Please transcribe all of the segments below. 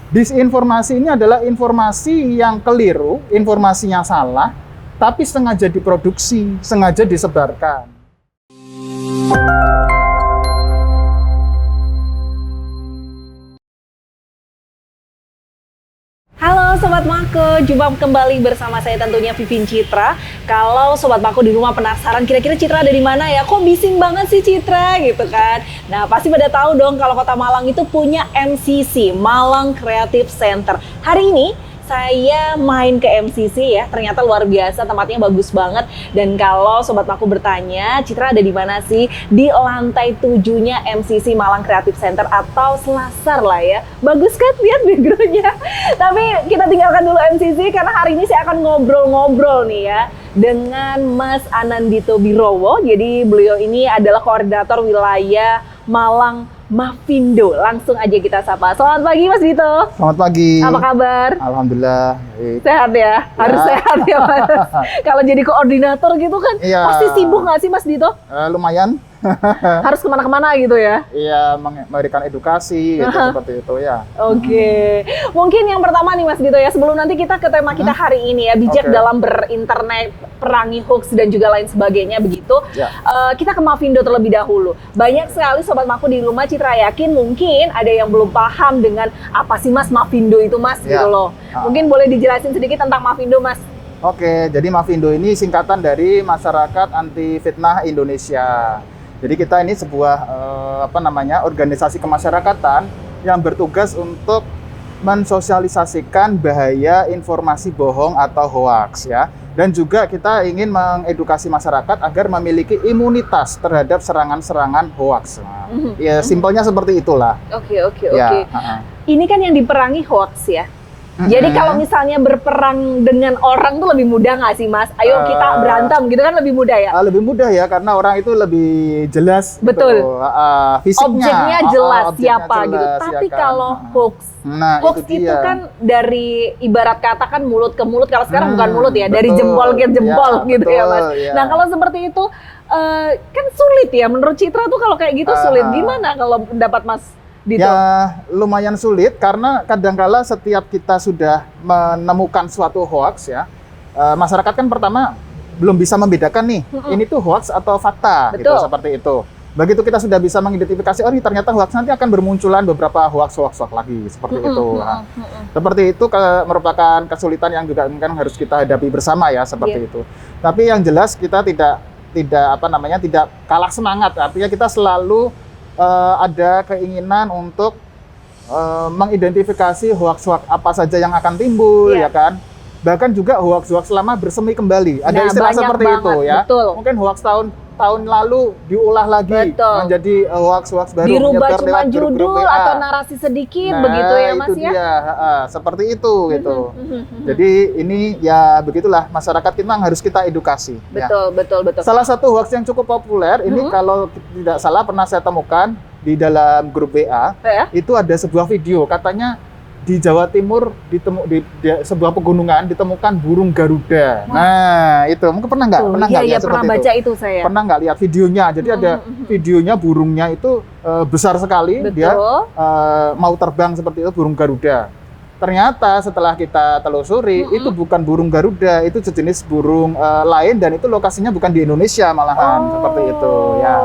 Disinformasi ini adalah informasi yang keliru, informasinya salah, tapi sengaja diproduksi, sengaja disebarkan. Halo Sobat Mako, jumpa kembali bersama saya tentunya Vivin Citra. Kalau Sobat Mako di rumah penasaran kira-kira Citra ada di mana ya? Kok bising banget sih Citra gitu kan? Nah pasti pada tahu dong kalau Kota Malang itu punya MCC, Malang Creative Center. Hari ini saya main ke MCC ya, ternyata luar biasa, tempatnya bagus banget. Dan kalau Sobat Mako bertanya, Citra ada di mana sih? Di lantai 7-nya MCC Malang Creative Center atau Selasar lah ya. Bagus kan lihat background-nya. Tapi kita tinggalkan dulu MCC karena hari ini saya akan ngobrol-ngobrol nih ya dengan Mas Anandito Birowo. Jadi beliau ini adalah koordinator wilayah Malang Mafindo. Langsung aja kita sapa. Selamat pagi Mas Dito. Selamat pagi. Apa kabar? Alhamdulillah. Baik. Sehat ya? Harus sehat ya Mas. Kalau jadi koordinator gitu kan pasti sibuk nggak sih Mas Dito? Lumayan. Harus kemana-kemana gitu ya? Iya, memberikan edukasi gitu, seperti itu ya. Oke. Mungkin yang pertama nih Mas Dito ya, sebelum nanti kita ke tema kita hari ini ya, bijak dalam berinternet, perangi hoax dan juga lain sebagainya begitu. Ya. Kita ke Mafindo terlebih dahulu. Banyak sekali Sobat Mako di rumah, Citra yakin mungkin ada yang belum paham dengan apa sih Mas Mafindo itu Mas gitu loh. Mungkin boleh dijelasin sedikit tentang Mafindo Mas. Oke, jadi Mafindo ini singkatan dari Masyarakat Anti Fitnah Indonesia. Jadi kita ini sebuah organisasi kemasyarakatan yang bertugas untuk mensosialisasikan bahaya informasi bohong atau hoaks ya. Dan juga kita ingin mengedukasi masyarakat agar memiliki imunitas terhadap serangan-serangan hoaks. Nah, ya simpelnya seperti itulah. Oke. Ini kan yang diperangi hoaks ya. Jadi kalau misalnya berperang dengan orang tuh lebih mudah nggak sih Mas? Ayo kita berantem gitu kan lebih mudah ya? Lebih mudah ya karena orang itu lebih jelas. Betul. Gitu, fisiknya. Objeknya jelas siapa jelas, gitu. Tapi ya kan? kalau hoax, hoax itu kan dari ibarat kata kan mulut ke mulut. Kalau sekarang bukan mulut ya, dari jempol ke jempol gitu ya Mas. Ya. Nah kalau seperti itu kan sulit ya. Menurut Citra tuh kalau kayak gitu sulit. Gimana kalau pendapat Mas Dito? Ya lumayan sulit karena kadangkala setiap kita sudah menemukan suatu hoax ya, masyarakat kan pertama belum bisa membedakan nih, ini tuh hoax atau fakta. Betul. Gitu seperti itu. Begitu kita sudah bisa mengidentifikasi, oh ini ternyata hoax, nanti akan bermunculan beberapa hoax lagi seperti itu. Nah, seperti itu merupakan kesulitan yang juga mungkin harus kita hadapi bersama ya seperti itu. Tapi yang jelas kita tidak kalah semangat, artinya kita selalu ada keinginan untuk mengidentifikasi hoax-hoax apa saja yang akan timbul, ya kan? Bahkan juga hoax-hoax lama bersemi kembali. Ada istilah seperti itu ya. Betul. Mungkin hoax tahun lalu diulah lagi menjadi hoax-hoax baru, dirubah cuma judul atau narasi sedikit begitu ya Mas itu ya. Dia, seperti itu gitu. Jadi ini ya begitulah, masyarakat kita harus kita edukasi. Betul. Salah satu hoax yang cukup populer ini kalau tidak salah pernah saya temukan di dalam grup WA, itu ada sebuah video katanya di Jawa Timur di sebuah pegunungan ditemukan burung Garuda. Nah, itu mungkin pernah nggak? Pernah nggak lihat pernah baca itu saya. Pernah nggak lihat videonya? Jadi ada videonya burungnya itu besar sekali, dia mau terbang seperti itu, burung Garuda. Ternyata setelah kita telusuri itu bukan burung Garuda, itu sejenis burung lain dan itu lokasinya bukan di Indonesia malahan seperti itu ya.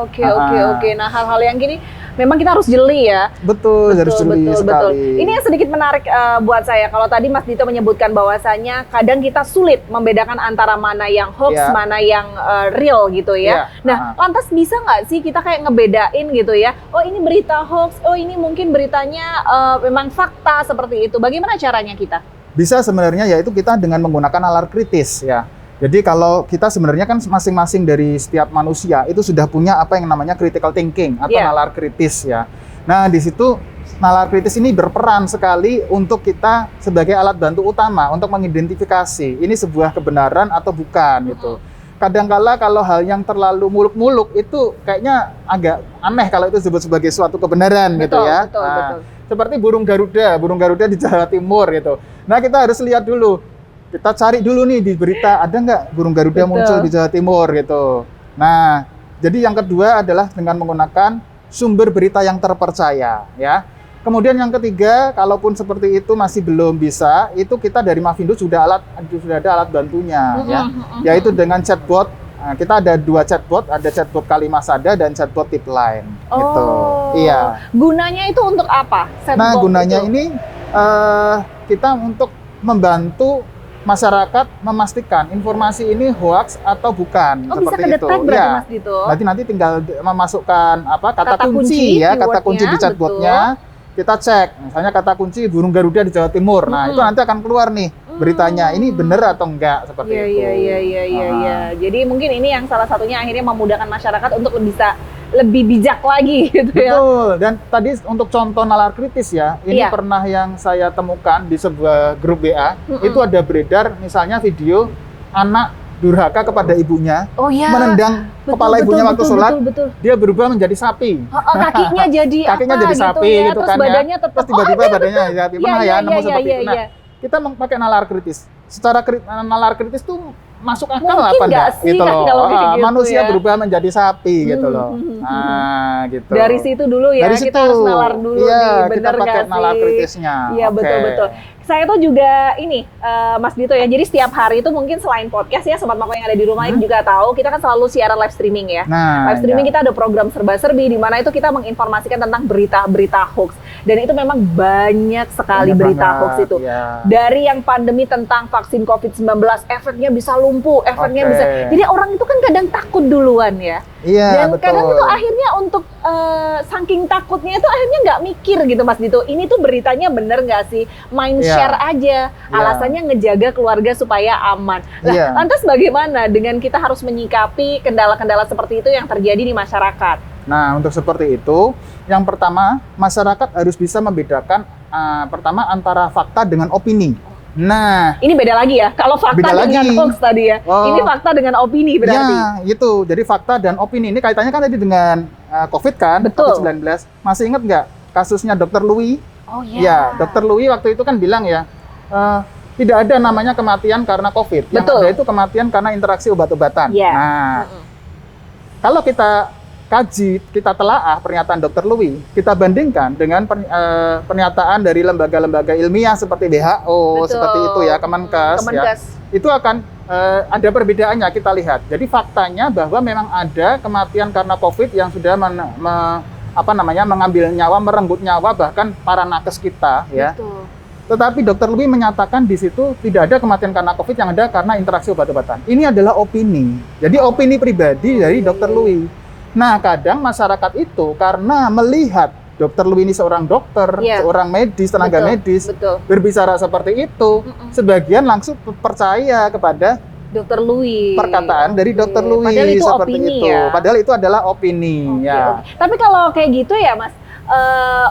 Oke. Nah, hal-hal yang gini memang kita harus jeli ya. Betul, harus jeli sekali. Ini yang sedikit menarik buat saya. Kalau tadi Mas Dito menyebutkan bahwasanya kadang kita sulit membedakan antara mana yang hoax, mana yang real gitu ya. Nah, lantas bisa nggak sih kita kayak ngebedain gitu ya? Oh ini berita hoax, oh ini mungkin beritanya memang fakta seperti itu. Bagaimana caranya kita? Bisa sebenarnya yaitu kita dengan menggunakan nalar kritis ya. Jadi kalau kita sebenarnya kan masing-masing dari setiap manusia itu sudah punya apa yang namanya critical thinking atau nalar kritis ya. Nah di situ nalar kritis ini berperan sekali untuk kita sebagai alat bantu utama untuk mengidentifikasi ini sebuah kebenaran atau bukan gitu. Kadangkala kalau hal yang terlalu muluk-muluk itu kayaknya agak aneh kalau itu disebut sebagai suatu kebenaran gitu ya. Betul. Seperti burung Garuda di Jawa Timur gitu. Nah kita harus lihat dulu. Kita cari dulu nih di berita, ada nggak burung Garuda muncul di Jawa Timur gitu. Nah, jadi yang kedua adalah dengan menggunakan sumber berita yang terpercaya ya. Kemudian yang ketiga, kalaupun seperti itu masih belum bisa, itu kita dari Mavindo sudah ada alat bantunya, ya, yaitu dengan chatbot. Nah, kita ada 2 chatbot, ada chatbot Kalimasada dan chatbot Tipline. Gitu. Iya. Gunanya itu untuk apa? Nah, gunanya ini kita untuk membantu masyarakat memastikan informasi ini hoax atau bukan, bisa seperti itu. kedetek berarti Mas Dito? Nanti tinggal memasukkan kata kunci ya, kata kunci di chatbotnya. Kita cek, misalnya kata kunci burung Garuda di Jawa Timur. Nah, itu nanti akan keluar nih beritanya. Ini benar atau enggak seperti itu. Iya. Jadi mungkin ini yang salah satunya akhirnya memudahkan masyarakat untuk bisa lebih bijak lagi gitu ya. Betul. Dan tadi untuk contoh nalar kritis ya, ini pernah yang saya temukan di sebuah grup WA, itu ada beredar misalnya video anak durhaka kepada ibunya, menendang kepala ibunya waktu sholat, dia berubah menjadi sapi. Kakinya jadi sapi gitu terus kan badannya ya. tetap, terus tiba-tiba badannya jadi pernah ya nemu seperti itu. Nah, kita pakai nalar kritis. Secara nalar kritis tuh masuk akal mungkin apa enggak sih, gitu loh. Gitu manusia ya. Berubah menjadi sapi gitu loh. Nah, gitu. Dari situ dulu ya, dari kita harus nalar dulu nih, bener kita pakai nggak nalar sih? kritisnya. Iya, betul. Saya tuh juga ini, Mas Dito ya, jadi setiap hari itu mungkin selain podcast ya, Sobat Mako yang ada di rumah ini juga tahu, kita kan selalu siaran live streaming ya. Nah, live streaming kita ada program serba-serbi, di mana itu kita menginformasikan tentang berita-berita hoax. Dan itu memang banyak sekali berita hoax itu. Ya. Dari yang pandemi tentang vaksin COVID-19, efeknya bisa lumpuh, efeknya bisa. Jadi orang itu kan kadang takut duluan ya. Iya, dan kadang itu akhirnya untuk saking takutnya itu akhirnya nggak mikir gitu Mas Dito. Ini tuh beritanya bener nggak sih? Main share aja. Alasannya ngejaga keluarga supaya aman. Lah, lantas bagaimana dengan kita harus menyikapi kendala-kendala seperti itu yang terjadi di masyarakat? Nah, untuk seperti itu, yang pertama masyarakat harus bisa membedakan pertama antara fakta dengan opini. Nah, ini beda lagi ya. Kalau fakta dengan hoax tadi ya, ini fakta dengan opini berarti. Ya, itu. Jadi fakta dan opini ini kaitannya kan tadi dengan COVID kan, COVID-19. Masih ingat nggak kasusnya Dr. Louis? Oh iya. Ya, Dr. Louis waktu itu kan bilang ya, tidak ada namanya kematian karena COVID. Yang ada itu kematian karena interaksi obat-obatan. Nah, kalau kita kaji, kita telaah pernyataan Dr. Louis, kita bandingkan dengan pernyataan dari lembaga-lembaga ilmiah seperti WHO, seperti itu ya, Kemenkes. Ya, itu akan ada perbedaannya kita lihat. Jadi faktanya bahwa memang ada kematian karena COVID yang sudah mengambil nyawa, merenggut nyawa bahkan para nakes kita. Ya. Tetapi Dr. Louis menyatakan di situ tidak ada kematian karena COVID, yang ada karena interaksi obat-obatan. Ini adalah opini. Jadi opini pribadi dari Dr. Louis. Nah, kadang masyarakat itu karena melihat Dr. Louis ini seorang dokter, seorang medis, tenaga medis, berbicara seperti itu, sebagian langsung percaya kepada Dr. Louis. Perkataan dari Dr. Louis Padahal itu seperti opini itu. Ya? Padahal itu adalah opini. Tapi kalau kayak gitu ya, Mas,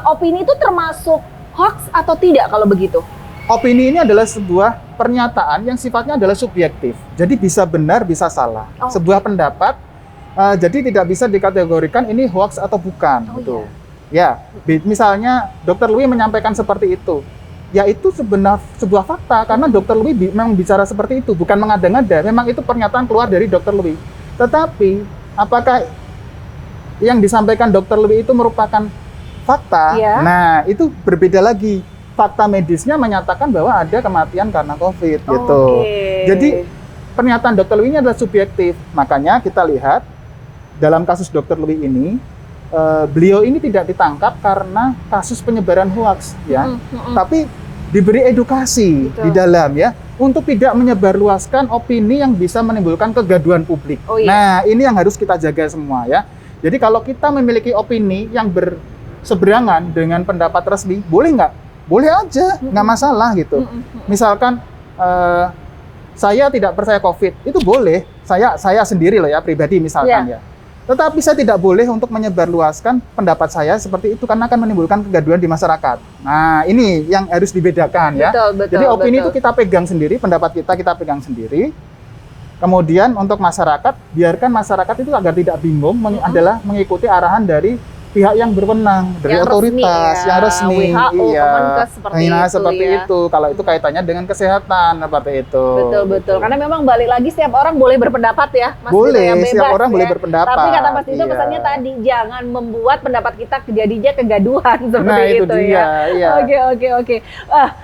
opini itu termasuk hoax atau tidak kalau begitu? Opini ini adalah sebuah pernyataan yang sifatnya adalah subjektif. Jadi bisa benar, bisa salah. Sebuah pendapat. Jadi tidak bisa dikategorikan ini hoax atau bukan, gitu. Ya, misalnya Dr. Louis menyampaikan seperti itu, ya itu sebuah fakta karena Dr. Louis memang bicara seperti itu, bukan mengada-ngada. Memang itu pernyataan keluar dari Dr. Louis. Tetapi apakah yang disampaikan Dr. Louis itu merupakan fakta? Nah, itu berbeda lagi. Fakta medisnya menyatakan bahwa ada kematian karena COVID, gitu. Jadi pernyataan Dr. Louis ini adalah subjektif. Makanya kita lihat dalam kasus Dr. Louis ini, beliau ini tidak ditangkap karena kasus penyebaran hoaks, ya. Tapi diberi edukasi di dalam, ya, untuk tidak menyebarluaskan opini yang bisa menimbulkan kegaduhan publik. Nah, ini yang harus kita jaga semua, ya. Jadi kalau kita memiliki opini yang berseberangan dengan pendapat resmi, boleh nggak? Boleh aja, nggak masalah gitu. Misalkan saya tidak percaya COVID, itu boleh. Saya sendiri loh ya, pribadi misalkan ya. Tetapi saya tidak boleh untuk menyebarluaskan pendapat saya seperti itu karena akan menimbulkan kegaduhan di masyarakat. Nah, ini yang harus dibedakan ya. Jadi opini itu kita pegang sendiri, pendapat kita pegang sendiri. Kemudian untuk masyarakat, biarkan masyarakat itu agar tidak bingung adalah mengikuti arahan dari pihak yang berwenang, dari Yang otoritas, resmi, ya. yang resmi. WHO, Iya. Kemenkes, seperti Nah, itu, seperti ya. itu. Kalau itu kaitannya dengan kesehatan, seperti itu. Betul. Karena memang balik lagi setiap orang boleh berpendapat ya, Mas Dito, Boleh, yang bebas, setiap orang ya. boleh berpendapat. Tapi kata Mas Dito Iya. pesannya tadi jangan membuat pendapat kita jadinya kegaduhan seperti Nah, itu itu dia, ya. iya. Oke.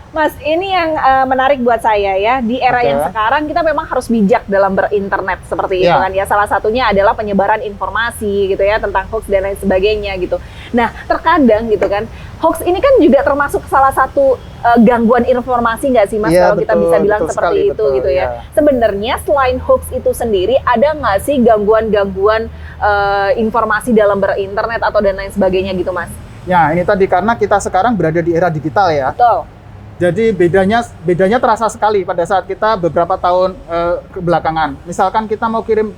Mas, ini yang menarik buat saya ya. Di era Oke. yang sekarang kita memang harus bijak dalam berinternet seperti itu Iya. kan ya. Salah satunya adalah penyebaran informasi gitu ya tentang hoax dan lain sebagainya gitu. Nah, terkadang gitu kan, hoax ini kan juga termasuk salah satu gangguan informasi nggak sih Mas, Iya, kalau kita betul, bisa bilang betul seperti sekali, itu betul, gitu ya. iya. Sebenarnya selain hoax itu sendiri ada nggak sih gangguan-gangguan informasi dalam berinternet atau dan lain sebagainya gitu Mas? Ya, ini tadi karena kita sekarang berada di era digital ya. Betul. Jadi bedanya terasa sekali pada saat kita beberapa tahun kebelakangan. Misalkan kita mau kirim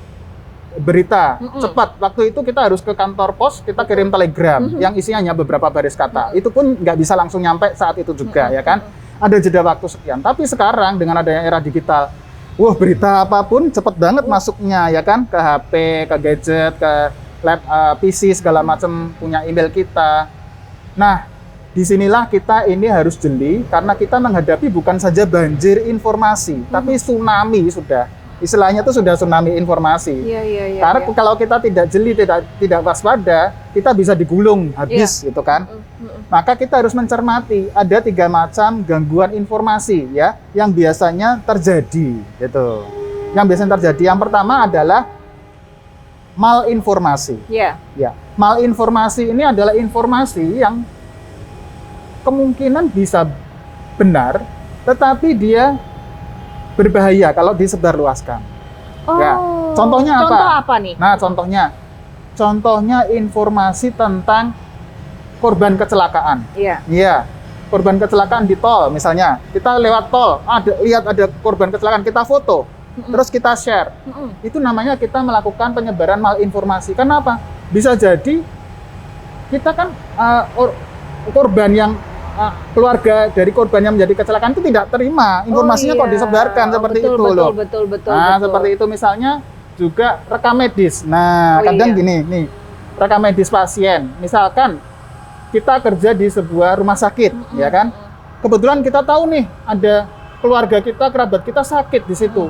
berita cepat, waktu itu kita harus ke kantor pos, kita kirim telegram yang isinya hanya beberapa baris kata. Itu pun nggak bisa langsung nyampe saat itu juga, ya kan? Ada jeda waktu sekian. Tapi sekarang dengan adanya era digital, wah, berita apapun cepet banget masuknya, ya kan? Ke HP, ke gadget, ke lab, PC segala macam, punya email kita. Nah, disinilah kita ini harus jeli karena kita menghadapi bukan saja banjir informasi, tapi tsunami sudah. Istilahnya itu sudah tsunami informasi. Iya. Karena kalau kita tidak jeli, tidak waspada, kita bisa digulung habis gitu kan. Maka kita harus mencermati ada 3 macam gangguan informasi ya yang biasanya terjadi gitu. Yang biasanya terjadi yang pertama adalah malinformasi. Iya. Ya, malinformasi ini adalah informasi yang kemungkinan bisa benar, tetapi dia berbahaya kalau disebarluaskan. Oh. Ya, contohnya apa? Contoh apa nih? Nah, contohnya informasi tentang korban kecelakaan. Iya. Iya, korban kecelakaan di tol misalnya. Kita lewat tol, lihat ada korban kecelakaan, kita foto, terus kita share. Itu namanya kita melakukan penyebaran malinformasi. Kenapa? Bisa jadi kita kan korban yang keluarga dari korban yang menjadi kecelakaan itu tidak terima informasinya kok disebarkan seperti itu loh. Betul. Nah, seperti itu misalnya juga rekam medis. Nah, kadang gini nih, rekam medis pasien. Misalkan kita kerja di sebuah rumah sakit, ya kan? Kebetulan kita tahu nih ada keluarga kita, kerabat kita sakit di situ.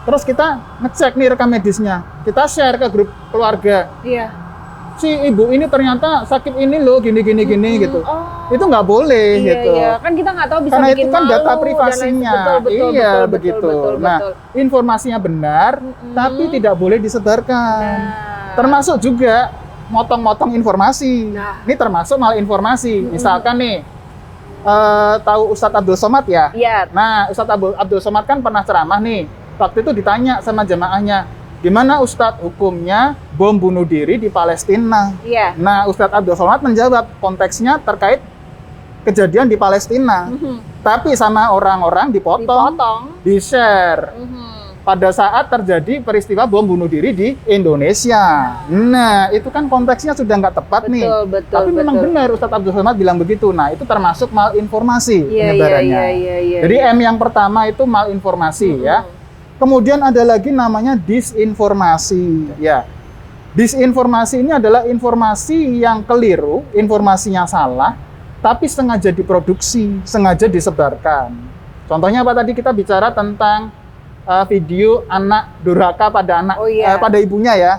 Terus kita ngecek nih rekam medisnya. Kita share ke grup keluarga. Iya. Si ibu ini ternyata sakit ini loh, gini gitu. Oh. Itu nggak boleh gitu. Iya. Kan kita nggak tahu bisa Karena bikin itu kan malu data dan lain- privasinya. Betul, begitu. betul. Nah, informasinya benar, tapi tidak boleh disebarkan. Nah. Termasuk juga motong-motong informasi. Nah. Ini termasuk malinformasi. Misalkan nih, tahu Ustadz Abdul Somad ya? Iya. Nah, Ustadz Abdul Somad kan pernah ceramah nih. Waktu itu ditanya sama jemaahnya, gimana Ustadz hukumnya bom bunuh diri di Palestina? Iya. Nah, Ustadz Abdul Somad menjawab konteksnya terkait kejadian di Palestina. Tapi sama orang-orang dipotong, di-share. Pada saat terjadi peristiwa bom bunuh diri di Indonesia. Nah, itu kan konteksnya sudah nggak tepat nih. Betul. Tapi memang benar Ustadz Abdul Somad bilang begitu. Nah, itu termasuk malinformasi penyebarannya. Iya. Jadi M yang pertama itu malinformasi ya. Kemudian ada lagi namanya disinformasi. Ya, disinformasi ini adalah informasi yang keliru, informasinya salah, tapi sengaja diproduksi, sengaja disebarkan. Contohnya apa tadi kita bicara tentang video anak durhaka pada pada ibunya ya.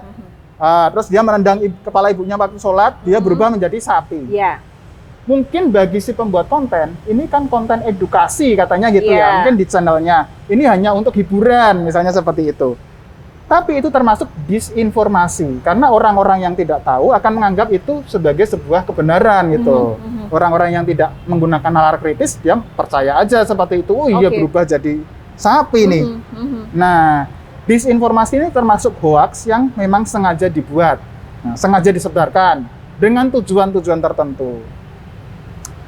Terus dia menendang kepala ibunya waktu sholat, dia berubah menjadi sapi. Iya. Mungkin bagi si pembuat konten, ini kan konten edukasi katanya gitu ya, mungkin di channelnya. Ini hanya untuk hiburan, misalnya seperti itu. Tapi itu termasuk disinformasi, karena orang-orang yang tidak tahu akan menganggap itu sebagai sebuah kebenaran gitu. Orang-orang yang tidak menggunakan nalar kritis, dia percaya aja seperti itu, oh iya berubah jadi sapi nih. Nah, disinformasi ini termasuk hoax yang memang sengaja dibuat, sengaja disebarkan dengan tujuan-tujuan tertentu.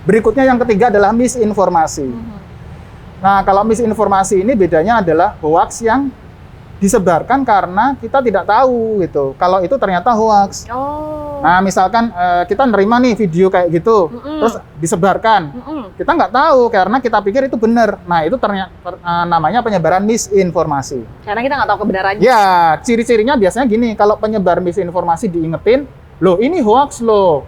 Berikutnya yang ketiga adalah misinformasi. Nah, kalau misinformasi ini bedanya adalah hoax yang disebarkan karena kita tidak tahu gitu. Kalau itu ternyata hoax. Nah, misalkan kita nerima nih video kayak gitu, terus disebarkan. Kita nggak tahu karena kita pikir itu benar. Nah, itu ternyata namanya penyebaran misinformasi. Karena kita nggak tahu kebenarannya. Ya, ciri-cirinya biasanya gini, kalau penyebar misinformasi diingetin, loh ini hoax loh.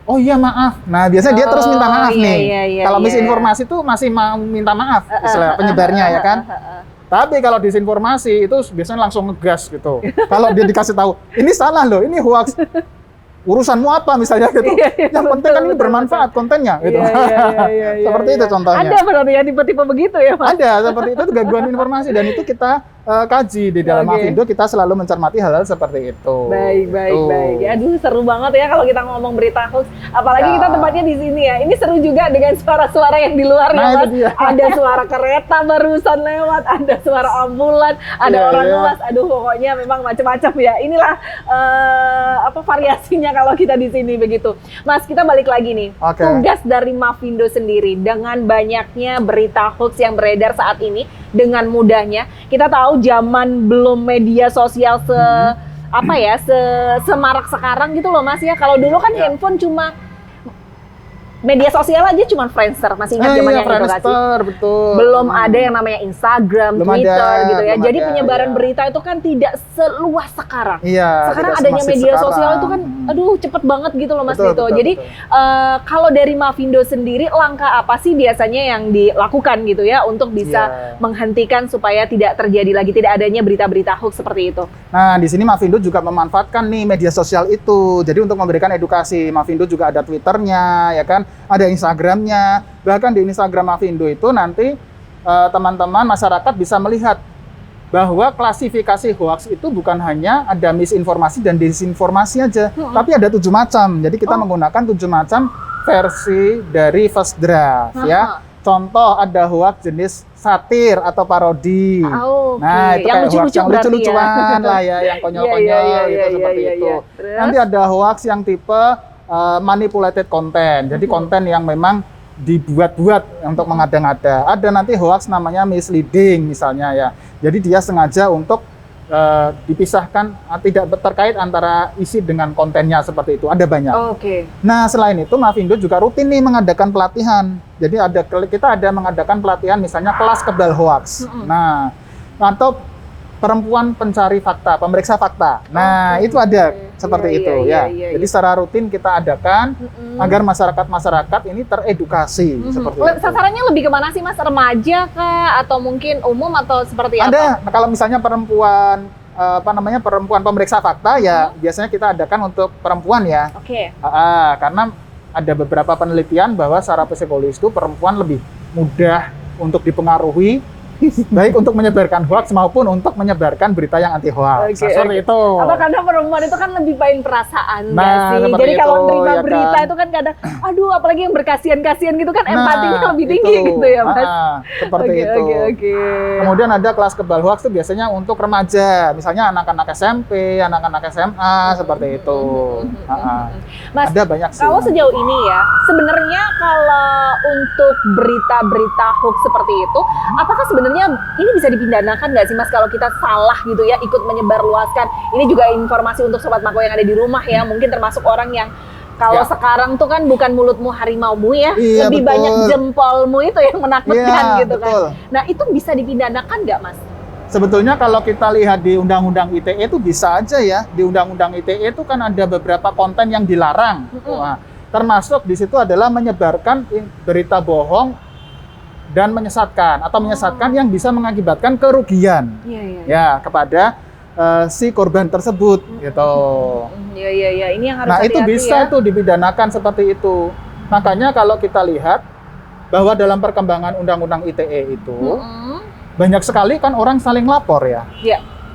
Oh iya maaf. Nah biasanya dia terus minta maaf nih. Kalau misinformasi tuh masih mau minta maaf istilah penyebarnya ya kan. Tapi kalau disinformasi itu biasanya langsung ngegas gitu. Kalau dia dikasih tahu ini salah loh, ini hoax. Urusanmu apa misalnya gitu. Yang penting kan ini bermanfaat kontennya gitu. Seperti itu contohnya. Ada berarti ya tipe-tipe begitu ya Mas? Ada, seperti itu gangguan informasi dan itu kita kaji di dalam Mavindo, kita selalu mencermati hal-hal seperti itu. Baik. Aduh seru banget ya kalau kita ngomong berita hoax. Apalagi kita tempatnya di sini ya. Ini seru juga dengan suara-suara yang di luar ya Mas. Ada suara kereta barusan lewat, ada suara ambulan, ada orang ngelas. Aduh pokoknya memang macam-macam ya. Inilah variasinya kalau kita di sini begitu. Mas, kita balik lagi nih. Tugas dari Mavindo sendiri dengan banyaknya berita hoax yang beredar saat ini, dengan mudahnya kita tahu zaman belum media sosial semarak sekarang gitu loh Mas ya. Kalau dulu kan handphone cuma media sosial aja cuma Friendster, masih ingat zamannya itu nggak sih? Betul. Belum ada yang namanya Instagram, Twitter gitu ya. Jadi penyebaran berita itu kan tidak seluas sekarang. Sekarang adanya media sosial itu kan, aduh cepet banget gitu loh Mas Dito. Jadi kalau dari Mavindo sendiri, langkah apa sih biasanya yang dilakukan gitu ya untuk bisa menghentikan supaya tidak terjadi lagi, tidak adanya berita-berita hoax seperti itu? Nah di sini Mavindo juga memanfaatkan nih media sosial itu. Jadi untuk memberikan edukasi, Mavindo juga ada Twitternya, ya kan? Ada Instagramnya, bahkan di Instagram Mavindo itu nanti teman-teman masyarakat bisa melihat bahwa klasifikasi hoax itu bukan hanya ada misinformasi dan disinformasi aja, tapi ada 7 macam. Jadi kita menggunakan 7 macam versi dari first draft ya. Contoh ada hoax jenis satir atau parodi. Nah itu yang kayak yang lucu-lucuan lah ya, yang konyol-konyol gitu seperti itu. Nanti ada hoax yang tipe manipulated content, jadi konten yang memang dibuat-buat untuk mengada-ngada. Ada nanti hoax namanya misleading misalnya ya, jadi dia sengaja untuk dipisahkan, tidak terkait antara isi dengan kontennya seperti itu. Ada banyak. Nah selain itu Mavindo juga rutin nih mengadakan pelatihan. Jadi kita ada mengadakan pelatihan misalnya kelas kebal hoax. Nah atau perempuan pencari fakta, pemeriksa fakta. Nah, itu ada seperti itu ya. Jadi secara rutin kita adakan agar masyarakat ini teredukasi seperti itu. Sasarannya lebih kemana sih Mas? Remaja kah? Atau mungkin umum atau seperti apa? Ada. Nah, kalau misalnya perempuan perempuan pemeriksa fakta ya biasanya kita adakan untuk perempuan ya. Karena ada beberapa penelitian bahwa secara psikologis itu perempuan lebih mudah untuk dipengaruhi baik untuk menyebarkan hoax maupun untuk menyebarkan berita yang anti hoax. Seperti itu. Atau karena perempuan itu kan lebih main perasaan nggak sih? Jadi kalau nerima berita itu kan kadang, aduh apalagi yang berkasihan-kasihan gitu kan empatinya lebih tinggi gitu ya Mas. Seperti itu. Kemudian ada kelas kebal hoax itu biasanya untuk remaja, misalnya anak-anak SMP, anak-anak SMA seperti itu. Mas, ada banyak sih. Kalau sejauh ini ya, sebenarnya kalau untuk berita-berita hoax seperti itu, apakah sebenarnya ini bisa dipidanakan nggak sih Mas kalau kita salah gitu ya ikut menyebarluaskan? Ini juga informasi untuk Sobat Mako yang ada di rumah ya, mungkin termasuk orang yang kalau sekarang tuh kan bukan mulutmu harimaumu ya, lebih banyak jempolmu itu yang menakutkan gitu kan. Nah itu bisa dipidanakan nggak Mas? Sebetulnya kalau kita lihat di Undang-Undang ITE itu bisa aja ya. Di Undang-Undang ITE itu kan ada beberapa konten yang dilarang. Termasuk di situ adalah menyebarkan berita bohong dan menyesatkan atau menyesatkan yang bisa mengakibatkan kerugian ya kepada si korban tersebut gitu. Ini yang harus itu bisa itu dipidanakan seperti itu. Makanya kalau kita lihat bahwa dalam perkembangan Undang-Undang ITE itu banyak sekali kan orang saling lapor ya.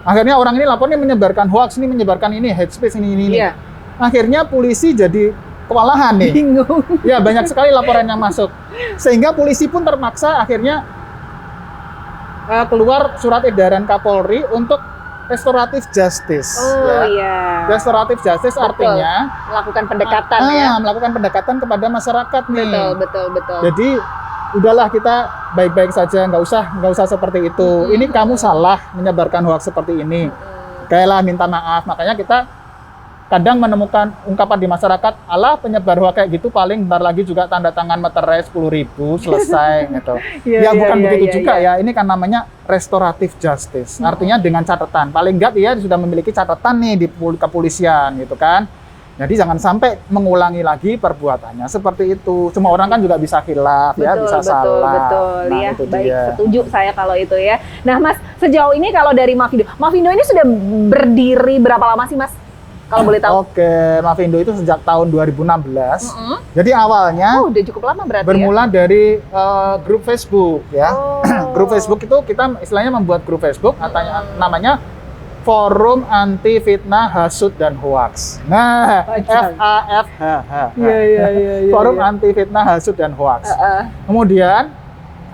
Akhirnya orang ini lapornya menyebarkan hoax, ini menyebarkan ini hate speech ini. Akhirnya polisi jadi kewalahan nih. Bingung. Ya banyak sekali laporan yang masuk. Sehingga polisi pun terpaksa akhirnya keluar surat edaran Kapolri untuk restoratif justice. Restoratif justice artinya melakukan pendekatan melakukan pendekatan kepada masyarakat nih. Betul. Jadi udahlah kita baik-baik saja, nggak usah seperti itu. Ini kamu salah menyebarkan hoax seperti ini. Kayalah minta maaf. Makanya kita kadang menemukan ungkapan di masyarakat, alah penyebar hoax kayak gitu paling bentar lagi juga tanda tangan meterai 10.000 selesai gitu. Bukan begitu juga ya. Ini kan namanya restoratif justice. Artinya dengan catatan. Paling enggak dia sudah memiliki catatan nih di kepolisian gitu kan. Jadi jangan sampai mengulangi lagi perbuatannya seperti itu. Semua orang kan juga bisa khilaf ya, bisa salah. Betul, Nah, ya. itu Baik, dia. setuju saya kalau itu ya. Nah, Mas, sejauh ini kalau dari Mavindo ini sudah berdiri berapa lama sih, Mas? Kalau boleh tahu. Oke, Mavindo itu sejak tahun 2016. Jadi awalnya Udah cukup lama berarti bermula dari grup Facebook ya. Oh. Grup Facebook itu kita istilahnya membuat grup Facebook, namanya Forum Anti Fitnah, Hasud dan Hoaks. Nah, FAFHH. Iya. Forum Anti Fitnah, Hasud dan Hoaks. Kemudian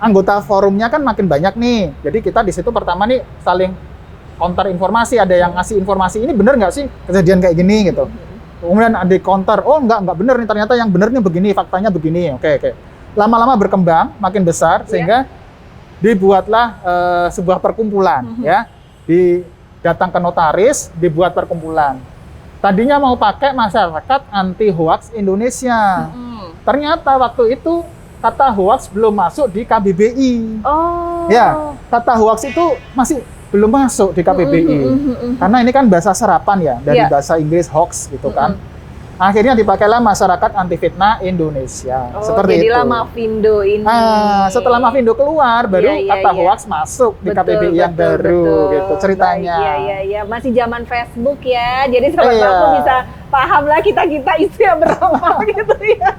anggota forumnya kan makin banyak nih. Jadi kita di situ pertama nih saling counter informasi. Ada yang ngasih informasi, ini bener nggak sih kejadian kayak gini gitu. Kemudian ada counter, oh nggak bener nih, ternyata yang bener nih begini, faktanya begini. Oke. Lama-lama berkembang, makin besar sehingga dibuatlah sebuah perkumpulan ya. Datang ke notaris, dibuat perkumpulan. Tadinya mau pakai Masyarakat Anti Hoaks Indonesia. Ternyata waktu itu kata hoaks belum masuk di KBBI. Oh. Ya, kata hoaks itu masih belum masuk di KBBI. Karena ini kan bahasa serapan ya, dari bahasa Inggris hoax gitu kan. Akhirnya dipakailah Masyarakat Anti Fitnah Indonesia. Seperti jadilah itu. Mavindo ini. Setelah Mavindo keluar, baru kata hoax masuk di KBBI yang baru gitu ceritanya. Iya. Masih zaman Facebook ya. Jadi sobat Mako bisa paham lah kita isu yang berapa gitu ya.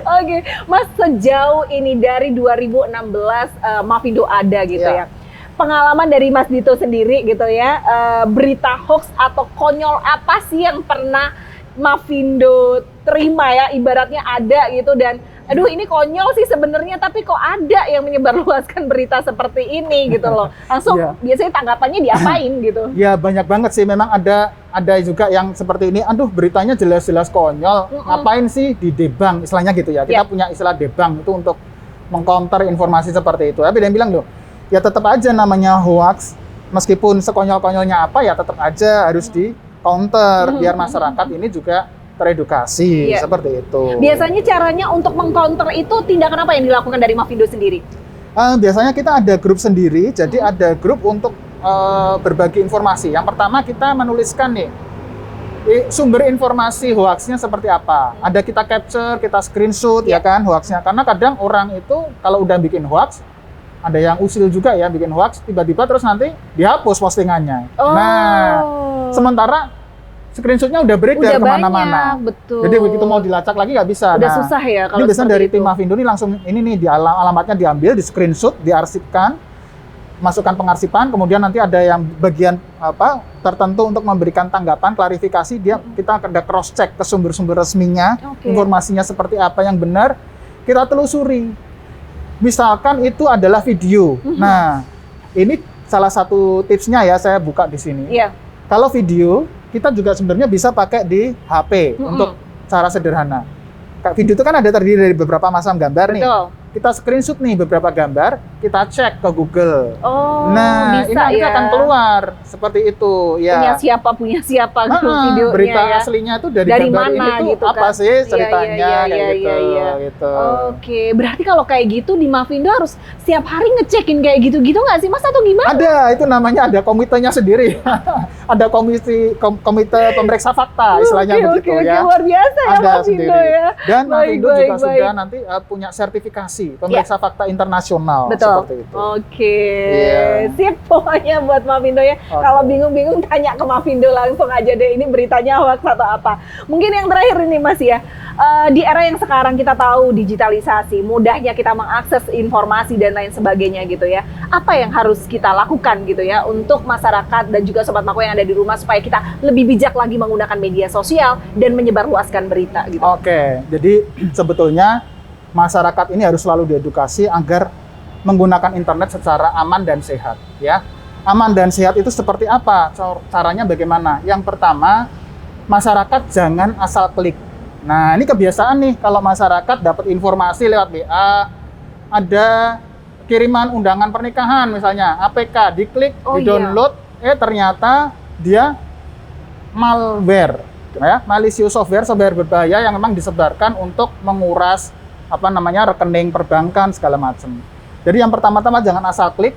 Oke, Mas, sejauh ini dari 2016 Mavindo ada gitu ya. Pengalaman dari Mas Dito sendiri gitu ya, berita hoax atau konyol apa sih yang pernah Mavindo terima ya, ibaratnya ada gitu, dan aduh ini konyol sih sebenarnya, tapi kok ada yang menyebarluaskan berita seperti ini gitu loh. Langsung biasanya tanggapannya diapain gitu? Ya banyak banget sih, memang ada juga yang seperti ini, aduh beritanya jelas-jelas konyol, ngapain sih di debang, istilahnya gitu ya. Kita punya istilah debang itu untuk mengcounter informasi seperti itu. Tapi dia bilang loh, ya tetap aja namanya hoax, meskipun sekonyol-konyolnya apa ya tetap aja harus di counter biar masyarakat ini juga teredukasi seperti itu. Biasanya caranya untuk mengcounter itu tindakan apa yang dilakukan dari Mavindo sendiri? Biasanya kita ada grup sendiri, jadi ada grup untuk berbagi informasi. Yang pertama kita menuliskan nih sumber informasi hoaxnya seperti apa. Ada kita capture, kita screenshot ya kan hoaxnya. Karena kadang orang itu kalau udah bikin hoax, ada yang usil juga ya bikin hoax, tiba-tiba terus nanti dihapus postingannya. Nah, sementara screenshotnya udah beredar kemana-mana. Betul. Jadi begitu mau dilacak lagi nggak bisa. Udah susah ya kalau ini biasanya dari tim Mavindo ini langsung ini nih alamatnya diambil, di screenshot, diarsipkan, masukkan pengarsipan, kemudian nanti ada yang bagian tertentu untuk memberikan tanggapan, klarifikasi, kita ada cross check ke sumber-sumber resminya, informasinya seperti apa yang benar, kita telusuri. Misalkan itu adalah video. Nah, ini salah satu tipsnya ya, saya buka di sini. Kalau video, kita juga sebenarnya bisa pakai di HP untuk cara sederhana. Video itu kan ada terdiri dari beberapa macam gambar nih. Kita screenshot nih beberapa gambar, kita cek ke Google. Nah, ini nanti akan keluar seperti itu. Ya. Punya siapa gitu videonya berita ya. aslinya itu dari mana gambar ini tuh gitu apa kan? sih ceritanya gitu. Oke, berarti kalau kayak gitu di Mavindo harus setiap hari ngecekin kayak gitu-gitu nggak sih Mas atau gimana? Ada, itu namanya ada komitenya sendiri. Ada komite pemeriksa fakta istilahnya begitu ya. Luar biasa ya ada Mavindo sendiri. ya. Dan Mavindo juga sudah nanti punya sertifikasi pemeriksa fakta internasional. Betul. Seperti itu. Oke. Sip pokoknya buat Mavindo ya. Kalau bingung-bingung tanya ke Mavindo langsung aja deh, ini beritanya hoax atau apa. Mungkin yang terakhir ini Mas ya. Di era yang sekarang kita tahu digitalisasi, mudahnya kita mengakses informasi dan lain sebagainya gitu ya. Apa yang harus kita lakukan gitu ya untuk masyarakat dan juga Sobat Mako yang ada di rumah supaya kita lebih bijak lagi menggunakan media sosial dan menyebarluaskan berita gitu. Oke, jadi sebetulnya masyarakat ini harus selalu diedukasi agar menggunakan internet secara aman dan sehat ya. Aman dan sehat itu seperti apa? Caranya bagaimana? Yang pertama, masyarakat jangan asal klik. Nah, ini kebiasaan nih kalau masyarakat dapat informasi lewat WA, ada kiriman undangan pernikahan misalnya, APK, diklik, di-download, ternyata dia malware, ya, malicious software berbahaya yang memang disebarkan untuk menguras rekening perbankan segala macam. Jadi yang pertama-tama jangan asal klik,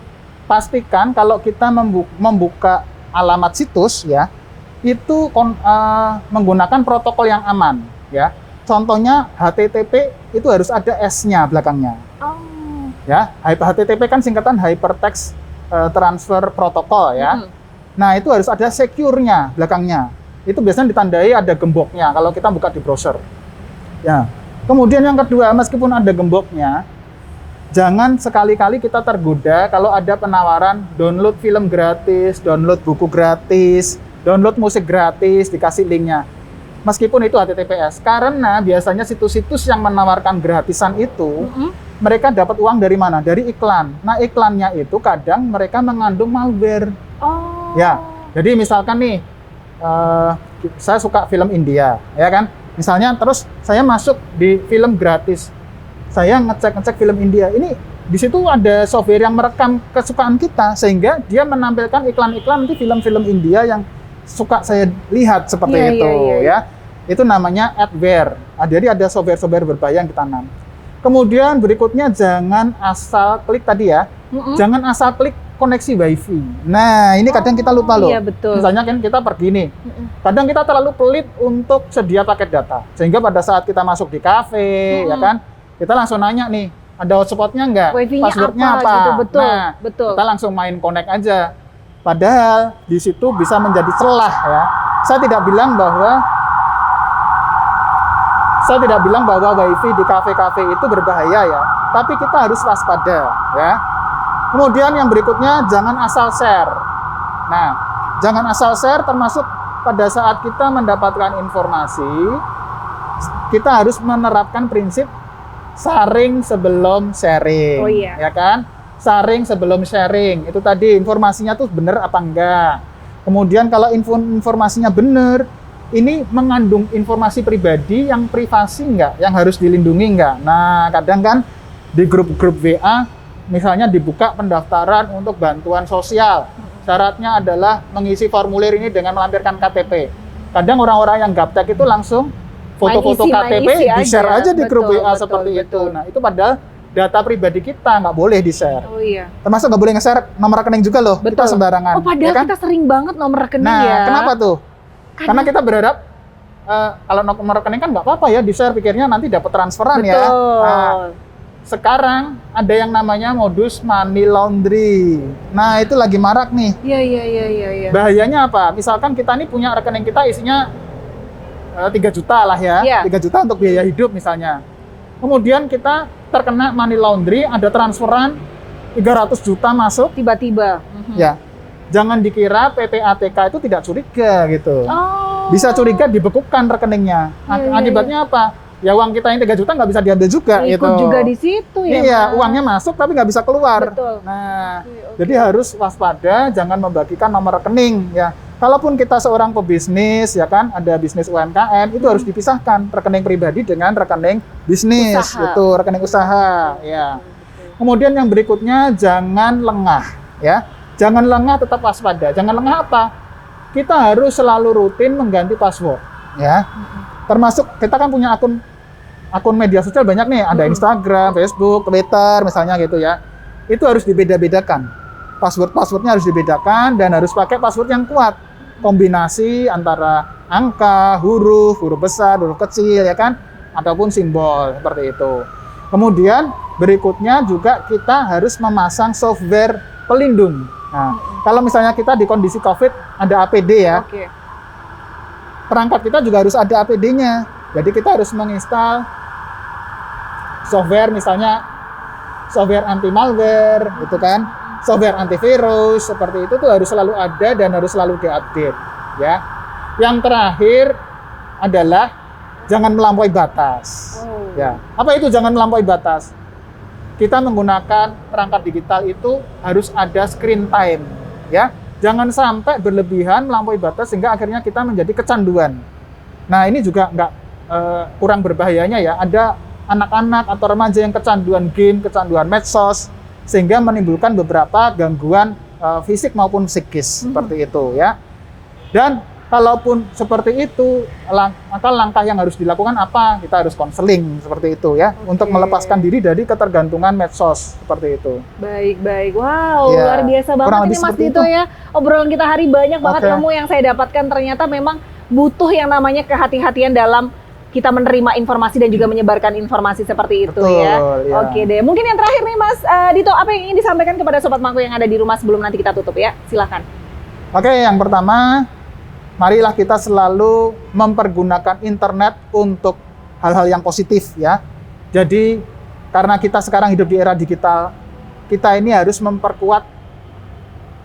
pastikan kalau kita membuka alamat situs ya, menggunakan protokol yang aman, ya. Contohnya HTTP itu harus ada S-nya belakangnya. Oh. Ya, HTTP kan singkatan Hypertext Transfer Protocol, ya. Nah, itu harus ada secure-nya belakangnya. Itu biasanya ditandai ada gemboknya kalau kita buka di browser. Ya. Kemudian yang kedua, meskipun ada gemboknya, jangan sekali-kali kita tergoda kalau ada penawaran download film gratis, download buku gratis, download musik gratis, dikasih linknya. Meskipun itu HTTPS, karena biasanya situs-situs yang menawarkan gratisan itu, mereka dapat uang dari mana? Dari iklan. Nah, iklannya itu kadang mereka mengandung malware. Oh. Ya, jadi misalkan nih, saya suka film India, ya kan? Misalnya, terus saya masuk di film gratis. Saya ngecek film India. Ini di situ ada software yang merekam kesukaan kita, sehingga dia menampilkan iklan-iklan di film-film India yang suka saya lihat seperti itu, ya. Itu namanya adware. Jadi ada software-software berbahaya yang ditanam. Kemudian berikutnya jangan asal klik tadi ya. Jangan asal klik koneksi WiFi. Nah, ini kadang kita lupa loh. Iya, betul. Misalnya kan kita pergi nih. Kadang kita terlalu pelit untuk sedia paket data. Sehingga pada saat kita masuk di kafe, ya kan, kita langsung nanya nih, ada hotspotnya nggak? Passwordnya apa? Gitu, betul, nah, betul. Kita langsung main connect aja. Padahal di situ bisa menjadi celah ya. Saya tidak bilang bahwa WiFi di kafe-kafe itu berbahaya ya. Tapi kita harus waspada ya. Kemudian yang berikutnya jangan asal share. Nah, jangan asal share termasuk pada saat kita mendapatkan informasi, kita harus menerapkan prinsip saring sebelum sharing. Oh iya. Ya kan? Saring sebelum sharing. Itu tadi informasinya tuh benar apa enggak. Kemudian kalau informasinya benar, ini mengandung informasi pribadi yang privasi enggak, yang harus dilindungi enggak. Nah, kadang kan di grup-grup WA misalnya dibuka pendaftaran untuk bantuan sosial. Syaratnya adalah mengisi formulir ini dengan melampirkan KTP. Kadang orang-orang yang gaptek itu langsung foto-foto KTP di-share aja di grup WA seperti itu. Nah, itu padahal data pribadi kita nggak boleh di-share. Oh iya. Termasuk nggak boleh nge-share nomor rekening juga loh. Betul. Kita sembarangan. Oh, padahal ya kan? kita sering banget nomor rekening nah, ya. Nah, kenapa tuh? Karena kita berharap kalau nomor rekening kan nggak apa-apa ya di-share, pikirnya nanti dapat transferan. Betul. Ya. Nah, sekarang ada yang namanya modus money laundry. Nah, itu lagi marak nih. Iya. Bahayanya apa? Misalkan kita nih punya rekening kita isinya 3 juta lah ya. 3 juta untuk biaya hidup misalnya. Kemudian kita terkena money laundry, ada transferan 300 juta masuk. Tiba-tiba. Ya. Jangan dikira PPATK itu tidak curiga gitu. Oh. Bisa curiga, dibekukan rekeningnya. Akibatnya apa? Ya uang kita yang 3 juta nggak bisa diambil juga. Ikut gitu. juga di situ ya. Iya, uangnya masuk tapi nggak bisa keluar. Betul. Nah, jadi harus waspada, jangan membagikan nomor rekening ya. Kalaupun kita seorang pebisnis ya kan, ada bisnis UMKM, itu harus dipisahkan rekening pribadi dengan rekening bisnis, itu rekening usaha ya. Kemudian yang berikutnya jangan lengah ya. Jangan lengah, tetap waspada. Jangan lengah apa? Kita harus selalu rutin mengganti password ya. Termasuk kita kan punya akun media sosial banyak nih, ada Instagram, Facebook, Twitter misalnya gitu ya. Itu harus dibeda-bedakan. Password-passwordnya harus dibedakan dan harus pakai password yang kuat. Kombinasi antara angka, huruf besar, huruf kecil ya kan, ataupun simbol seperti itu. Kemudian berikutnya juga kita harus memasang software pelindung. Nah, kalau misalnya kita di kondisi COVID ada APD ya. Perangkat kita juga harus ada APD-nya. Jadi kita harus menginstal software, misalnya software anti malware, gitu kan, software antivirus, seperti itu tuh harus selalu ada dan harus selalu diupdate, ya. Yang terakhir adalah jangan melampaui batas. Ya, apa itu jangan melampaui batas? Kita menggunakan perangkat digital itu harus ada screen time, ya. Jangan sampai berlebihan melampaui batas sehingga akhirnya kita menjadi kecanduan. Nah, ini juga kurang berbahayanya ya. Ada anak-anak atau remaja yang kecanduan game, kecanduan medsos, sehingga menimbulkan beberapa gangguan fisik maupun psikis seperti itu ya. Dan kalaupun seperti itu, maka langkah yang harus dilakukan apa? Kita harus konseling seperti itu ya, untuk melepaskan diri dari ketergantungan medsos seperti itu. Baik. Wow, Ya, luar biasa kurang banget lebih ini Mas seperti Dito itu. ya. Obrolan kita hari banyak banget Oke. ilmu yang saya dapatkan. Ternyata memang butuh yang namanya kehati-hatian dalam kita menerima informasi dan juga menyebarkan informasi seperti itu Betul, ya. ya. Oke deh, mungkin yang terakhir nih Mas Dito, apa yang ingin disampaikan kepada Sobat Mako yang ada di rumah sebelum nanti kita tutup ya? Silahkan. Oke, yang pertama, marilah kita selalu mempergunakan internet untuk hal-hal yang positif ya. Jadi karena kita sekarang hidup di era digital, kita ini harus memperkuat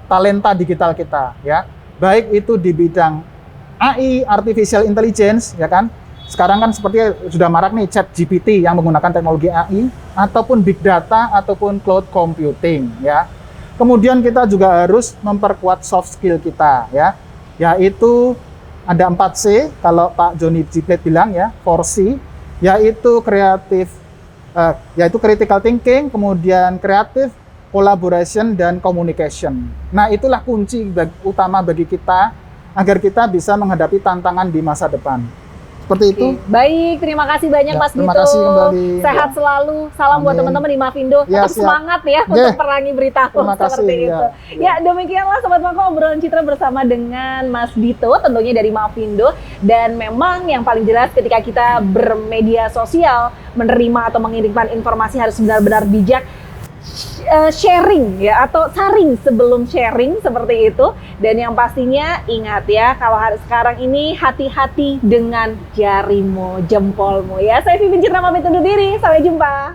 talenta digital kita ya. Baik itu di bidang AI, artificial intelligence ya kan. Sekarang kan seperti sudah marak nih ChatGPT yang menggunakan teknologi AI, ataupun big data, ataupun cloud computing ya. Kemudian kita juga harus memperkuat soft skill kita ya, yaitu ada 4C kalau Pak Joni Jiplet bilang ya, 4C, yaitu yaitu critical thinking, kemudian creative, collaboration, dan communication. Nah, itulah kunci utama bagi kita agar kita bisa menghadapi tantangan di masa depan. Seperti itu. Oke, baik, terima kasih banyak Ya, Mas terima Dito. kasih kembali. Sehat selalu. Salam buat Amin. teman-teman di Mavindo. Ya, Tetap siap. semangat ya Oke. untuk perangi berita hoax Terima kasih, seperti ya. itu. Ya, demikianlah Sobat Mako obrolan Citra bersama dengan Mas Dito, tentunya dari Mavindo. Dan memang yang paling jelas ketika kita bermedia sosial, menerima atau mengirimkan informasi harus benar-benar bijak. Sharing ya, atau saring sebelum sharing seperti itu. Dan yang pastinya ingat ya, kalau sekarang ini hati-hati dengan jarimu, jempolmu ya. Saya Vivin Citra pamit undur diri, sampai jumpa.